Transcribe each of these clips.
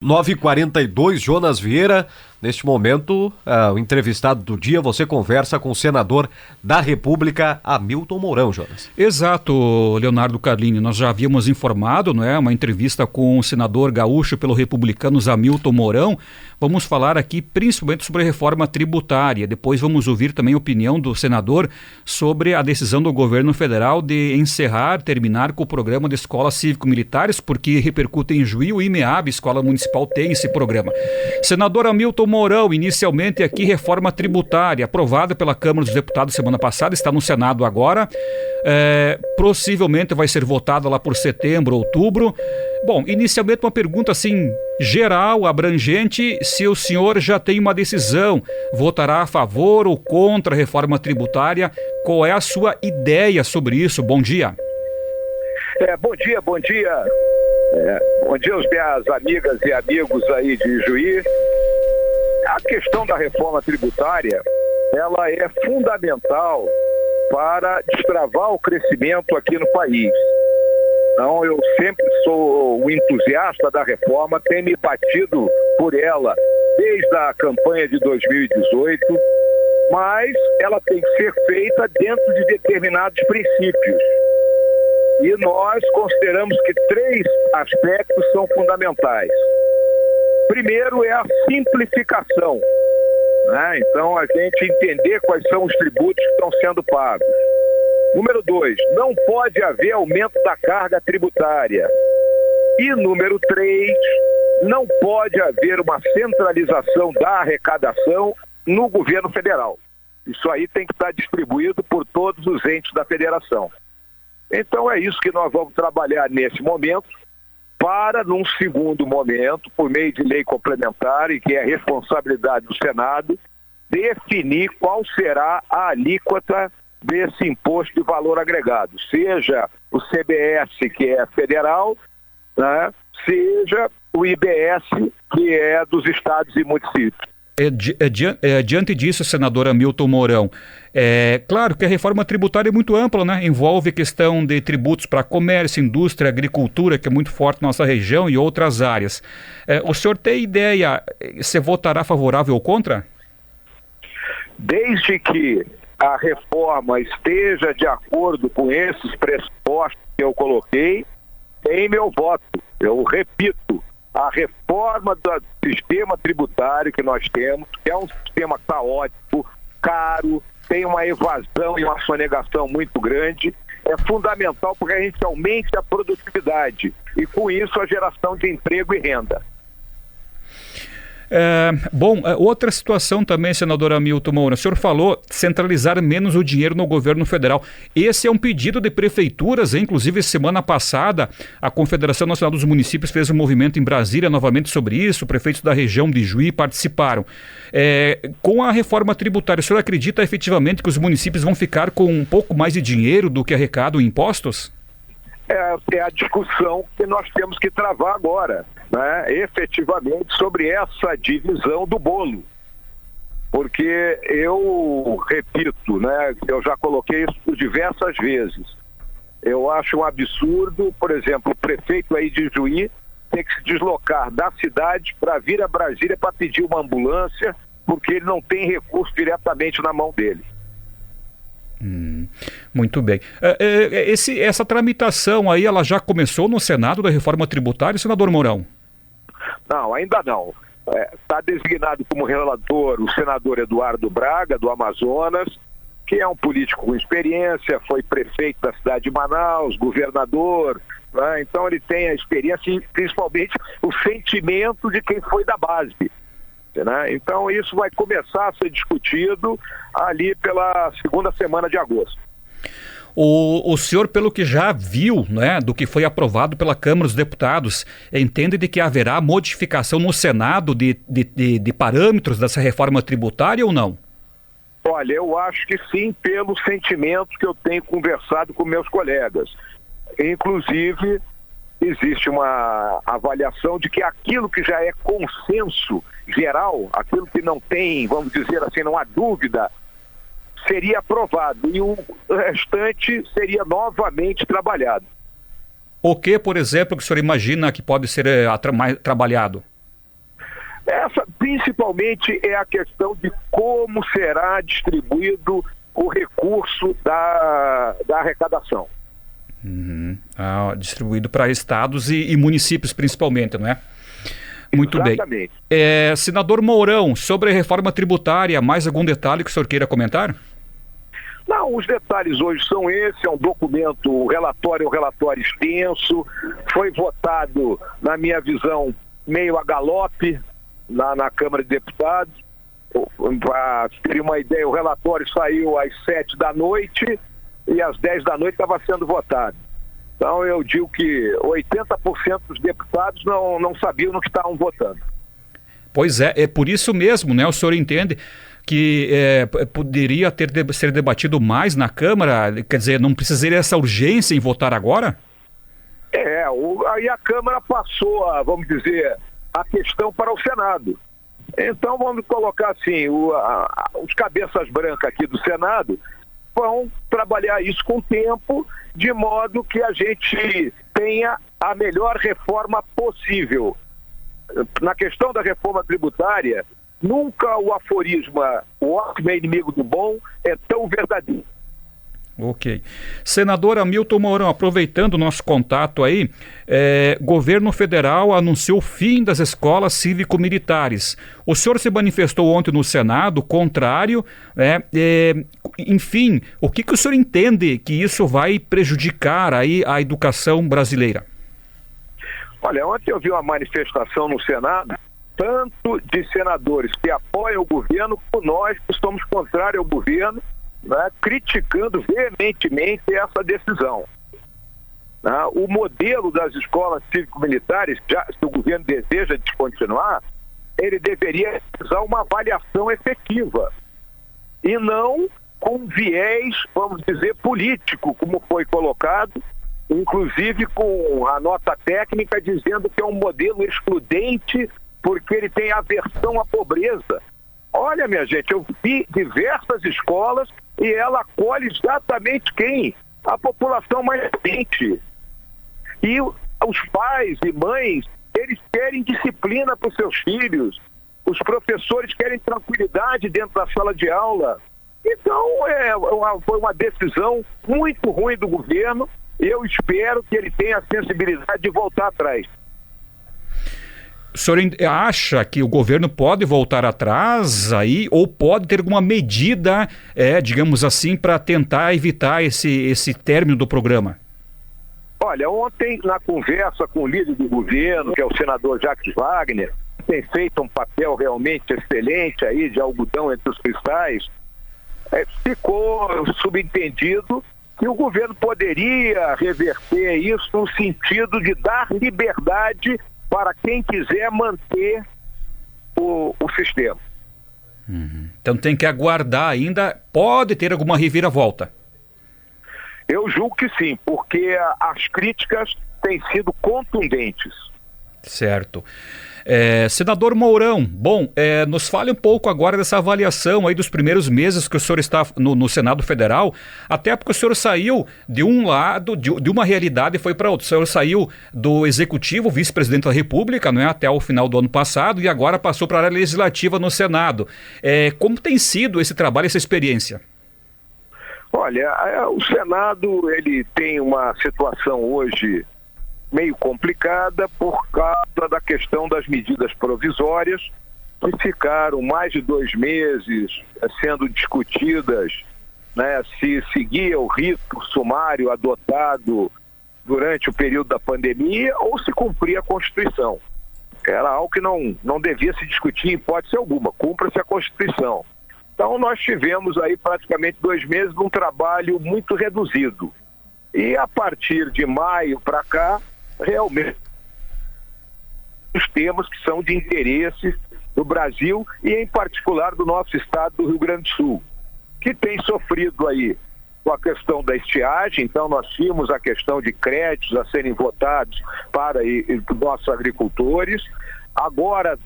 9h42, Jonas Vieira. Neste momento, o entrevistado do dia, você conversa com o senador da República, Hamilton Mourão, Jonas. Exato, Leonardo Carlini. Nós já havíamos informado, não é? Uma entrevista com o senador gaúcho pelo Republicanos, Hamilton Mourão. Vamos falar aqui principalmente sobre a reforma tributária. Depois vamos ouvir também a opinião do senador sobre a decisão do governo federal de terminar com o programa de escolas cívico-militares, porque repercute em Juí. O IMEAB, Escola Municipal, tem esse programa. Senador Hamilton Mourão, inicialmente aqui reforma tributária, aprovada pela Câmara dos Deputados semana passada, está no Senado agora, possivelmente vai ser votada lá por setembro, outubro. Bom, inicialmente uma pergunta assim, geral, abrangente, se o senhor já tem uma decisão, votará a favor ou contra a reforma tributária, qual é a sua ideia sobre isso? Bom dia. Bom dia. Bom dia às minhas amigas e amigos aí de Juí. A questão da reforma tributária, ela é fundamental para destravar o crescimento aqui no país. Então, eu sempre sou um entusiasta da reforma, tenho me batido por ela desde a campanha de 2018, mas ela tem que ser feita dentro de determinados princípios. E nós consideramos que 3 aspectos são fundamentais. Primeiro é a simplificação, né? Então, a gente entender quais são os tributos que estão sendo pagos. Número 2, não pode haver aumento da carga tributária. E número 3, não pode haver uma centralização da arrecadação no governo federal. Isso aí tem que estar distribuído por todos os entes da federação. Então é isso que nós vamos trabalhar nesse momento, para, num segundo momento, por meio de lei complementar, e que é a responsabilidade do Senado, definir qual será a alíquota desse imposto de valor agregado, seja o CBS, que é federal, né, seja o IBS, que é dos estados e municípios. Diante disso, senador Hamilton Mourão, claro que a reforma tributária é muito ampla, né? Envolve questão de tributos para comércio, indústria, agricultura, que é muito forte na nossa região, e outras áreas. O senhor tem ideia, se votará favorável ou contra? Desde que a reforma esteja de acordo com esses pressupostos que eu coloquei, tem meu voto. Eu repito, a reforma do sistema tributário que nós temos, que é um sistema caótico, caro, tem uma evasão e uma sonegação muito grande, é fundamental porque a gente aumente a produtividade e, com isso, a geração de emprego e renda. Outra situação também, senador Hamilton Mourão, o senhor falou centralizar menos o dinheiro no governo federal. Esse é um pedido de prefeituras, inclusive semana passada a Confederação Nacional dos Municípios fez um movimento em Brasília novamente sobre isso, prefeitos da região de Juí participaram. Com a reforma tributária, o senhor acredita efetivamente que os municípios vão ficar com um pouco mais de dinheiro do que arrecadam em impostos? É a discussão que nós temos que travar agora, né? Efetivamente, sobre essa divisão do bolo. Porque eu repito, né? Eu já coloquei isso por diversas vezes. Eu acho um absurdo, por exemplo, o prefeito aí de Juí ter que se deslocar da cidade para vir a Brasília para pedir uma ambulância, porque ele não tem recurso diretamente na mão dele. Muito bem. Essa tramitação aí, ela já começou no Senado da reforma tributária, senador Mourão? Não, ainda não. Está designado como relator o senador Eduardo Braga, do Amazonas, que é um político com experiência, foi prefeito da cidade de Manaus, governador, né? Então ele tem a experiência e principalmente o sentimento de quem foi da base. Né? Então isso vai começar a ser discutido ali pela segunda semana de agosto. O senhor, pelo que já viu, né, do que foi aprovado pela Câmara dos Deputados, entende de que haverá modificação no Senado de parâmetros dessa reforma tributária ou não? Olha, eu acho que sim, pelo sentimento que eu tenho conversado com meus colegas. Inclusive, existe uma avaliação de que aquilo que já é consenso geral, aquilo que não tem, vamos dizer assim, não há dúvida, seria aprovado e o restante seria novamente trabalhado. O que, por exemplo, que o senhor imagina que pode ser mais trabalhado? Essa, principalmente, é a questão de como será distribuído o recurso da arrecadação. Distribuído para estados e municípios, principalmente, não é? Muito Exatamente. bem. Senador Mourão, sobre a reforma tributária, mais algum detalhe que o senhor queira comentar? Não, os detalhes hoje são esses, é um documento, o relatório é um relatório extenso, foi votado, na minha visão, meio a galope na Câmara de Deputados. Para ter uma ideia, o relatório saiu às 7 da noite e às 10 da noite estava sendo votado. Então eu digo que 80% dos deputados não sabiam no que estavam votando. Pois é por isso mesmo, né? O senhor entende que poderia ser debatido mais na Câmara? Quer dizer, não precisaria essa urgência em votar agora? Aí a Câmara passou, vamos dizer, a questão para o Senado. Então vamos colocar assim, os cabeças brancas aqui do Senado vão trabalhar isso com tempo, de modo que a gente tenha a melhor reforma possível. Na questão da reforma tributária, nunca o aforismo, o ótimo é inimigo do bom, é tão verdadeiro. Ok. Senador Hamilton Mourão, aproveitando o nosso contato aí, governo federal anunciou o fim das escolas cívico-militares. O senhor se manifestou ontem no Senado, contrário, enfim, o que o senhor entende que isso vai prejudicar aí a educação brasileira? Olha, ontem eu vi uma manifestação no Senado, tanto de senadores que apoiam o governo, como nós que estamos contrários ao governo, né, criticando veementemente essa decisão. O modelo das escolas cívico-militares, se o governo deseja descontinuar, ele deveria usar uma avaliação efetiva e não com viés, vamos dizer, político, como foi colocado, inclusive com a nota técnica dizendo que é um modelo excludente porque ele tem aversão à pobreza. Olha, minha gente, eu vi diversas escolas e ela acolhe exatamente quem? A população mais carente. E os pais e mães, eles querem disciplina para os seus filhos. Os professores querem tranquilidade dentro da sala de aula. Então, foi uma decisão muito ruim do governo. Eu espero que ele tenha a sensibilidade de voltar atrás. O senhor acha que o governo pode voltar atrás aí, ou pode ter alguma medida, digamos assim, para tentar evitar esse término do programa? Olha, ontem, na conversa com o líder do governo, que é o senador Jacques Wagner, tem feito um papel realmente excelente aí de algodão entre os cristais, ficou subentendido que o governo poderia reverter isso no sentido de dar liberdade para quem quiser manter o sistema. Então tem que aguardar ainda, pode ter alguma reviravolta? Eu julgo que sim, porque as críticas têm sido contundentes. Certo. Senador Mourão, bom, nos fale um pouco agora dessa avaliação aí dos primeiros meses que o senhor está no Senado Federal, até porque o senhor saiu de um lado, de uma realidade e foi para outra. O senhor saiu do Executivo, vice-presidente da República, não é, até o final do ano passado, e agora passou para a área legislativa no Senado. Como tem sido esse trabalho, essa experiência? Olha, o Senado, ele tem uma situação hoje meio complicada por causa da questão das medidas provisórias, que ficaram mais de 2 meses sendo discutidas, né, se seguia o rito sumário adotado durante o período da pandemia ou se cumpria a Constituição. Era algo que não devia se discutir em hipótese alguma, cumpra-se a Constituição. Então nós tivemos aí praticamente 2 meses de um trabalho muito reduzido. E a partir de maio para cá, realmente os temas que são de interesse do Brasil e em particular do nosso estado do Rio Grande do Sul, que tem sofrido aí com a questão da estiagem. Então nós tínhamos a questão de créditos a serem votados para os nossos agricultores. Agora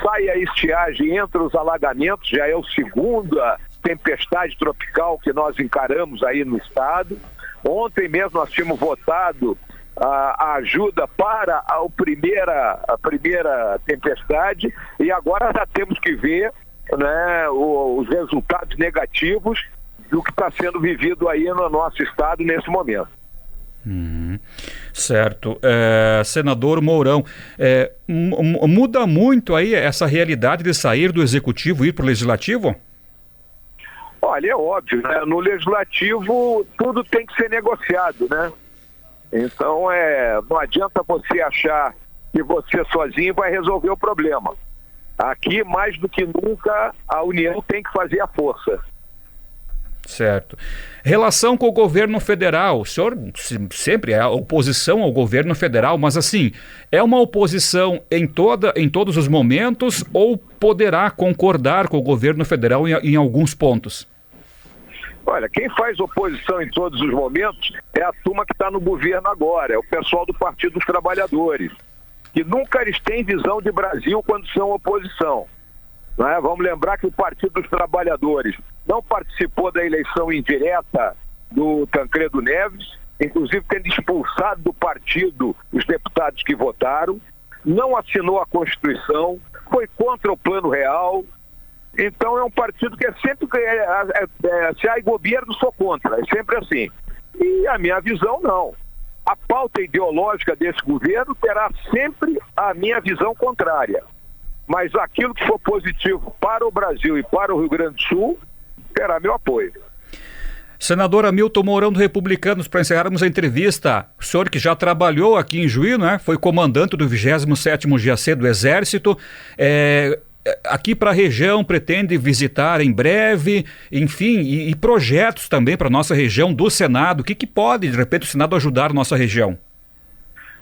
sai a estiagem, entra os alagamentos, já é a segunda tempestade tropical que nós encaramos aí no estado. Ontem mesmo nós tínhamos votado a ajuda para a primeira tempestade, e agora já temos que ver, né, os resultados negativos do que está sendo vivido aí no nosso estado nesse momento. Certo. Senador Mourão, muda muito aí essa realidade de sair do executivo e ir para o legislativo? Olha, é óbvio, né? No legislativo tudo tem que ser negociado, né? Então não adianta você achar que você sozinho vai resolver o problema. Aqui, mais do que nunca, a União tem que fazer a força. Certo. Relação com o governo federal, o senhor sempre é oposição ao governo federal, mas assim, é uma oposição em todos os momentos ou poderá concordar com o governo federal em alguns pontos? Olha, quem faz oposição em todos os momentos é a turma que está no governo agora, é o pessoal do Partido dos Trabalhadores, que nunca eles têm visão de Brasil quando são oposição. Né? Vamos lembrar que o Partido dos Trabalhadores não participou da eleição indireta do Tancredo Neves, inclusive tendo expulsado do partido os deputados que votaram, não assinou a Constituição, foi contra o Plano Real. Então é um partido que é sempre, se há governo, sou contra, é sempre assim. E a minha visão, não. A pauta ideológica desse governo terá sempre a minha visão contrária. Mas aquilo que for positivo para o Brasil e para o Rio Grande do Sul, terá meu apoio. Senador Hamilton Mourão do Republicanos, para encerrarmos a entrevista, o senhor que já trabalhou aqui em Juí, né? Foi comandante do 27º GAC do Exército, aqui para a região pretende visitar em breve, enfim, e projetos também para a nossa região do Senado. O que pode, de repente, o Senado ajudar a nossa região?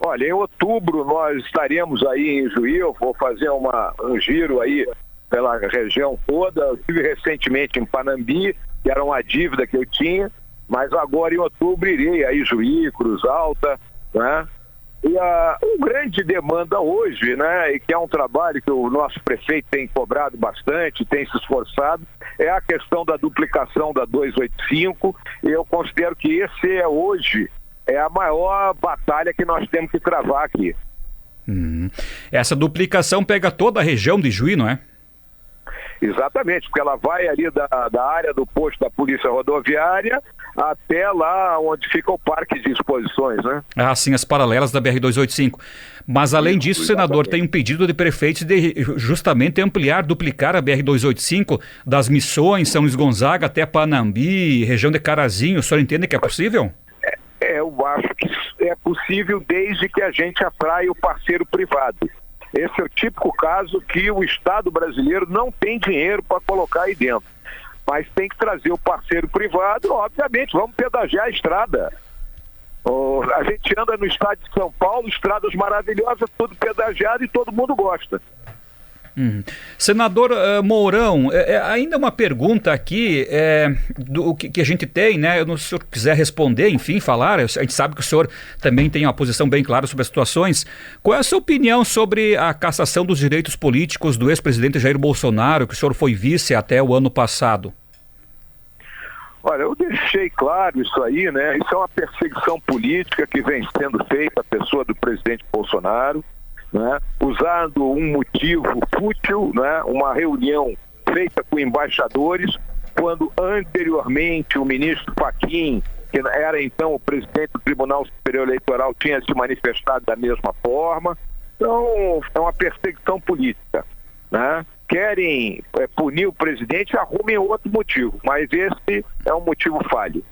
Olha, em outubro nós estaremos aí em Juí, eu vou fazer um giro aí pela região toda. Eu estive recentemente em Panambi, que era uma dívida que eu tinha, mas agora em outubro irei aí Juí, Cruz Alta, né? E uma grande demanda hoje, né, e que é um trabalho que o nosso prefeito tem cobrado bastante, tem se esforçado, é a questão da duplicação da 285, e eu considero que esse hoje é a maior batalha que nós temos que travar aqui. Essa duplicação pega toda a região de Juí, não é? Exatamente, porque ela vai ali da área do posto da Polícia Rodoviária até lá onde fica o parque de exposições, né? Ah, sim, as paralelas da BR-285. Mas além disso, senador, tem um pedido de prefeitos de justamente ampliar, duplicar a BR-285 das Missões, São Luís Gonzaga até Panambi, região de Carazinho. O senhor entende que é possível? Eu acho que é possível desde que a gente atraia o parceiro privado. Esse é o típico caso que o Estado brasileiro não tem dinheiro para colocar aí dentro. Mas tem que trazer o parceiro privado, obviamente, vamos pedagiar a estrada. A gente anda no estado de São Paulo, estradas maravilhosas, tudo pedagiado e todo mundo gosta. Senador Mourão, ainda uma pergunta aqui do que a gente tem, né? Se o senhor quiser responder, enfim, falar, a gente sabe que o senhor também tem uma posição bem clara sobre as situações. Qual é a sua opinião sobre a cassação dos direitos políticos do ex-presidente Jair Bolsonaro, que o senhor foi vice até o ano passado? Olha, eu deixei claro isso aí, né? Isso é uma perseguição política que vem sendo feita à pessoa do presidente Bolsonaro, né? Usando um motivo fútil, né? Uma reunião feita com embaixadores, quando anteriormente o ministro Fachin, que era então o presidente do Tribunal Superior Eleitoral, tinha se manifestado da mesma forma. Então, é uma perseguição política, né? Querem punir o presidente, arrumem outro motivo, mas esse é um motivo falho.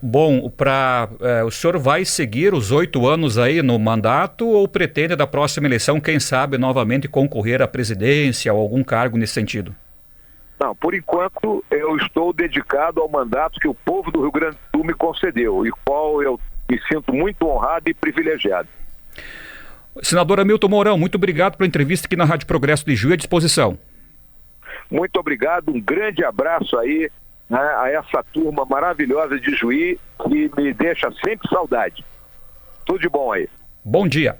Bom, o senhor vai seguir os 8 anos aí no mandato ou pretende da próxima eleição, quem sabe, novamente concorrer à presidência ou algum cargo nesse sentido? Não, por enquanto eu estou dedicado ao mandato que o povo do Rio Grande do Sul me concedeu e qual eu me sinto muito honrado e privilegiado. Senador Hamilton Mourão, muito obrigado pela entrevista aqui na Rádio Progresso de Juí, à disposição. Muito obrigado, um grande abraço aí, né, a essa turma maravilhosa de Juí que me deixa sempre saudade. Tudo de bom aí. Bom dia.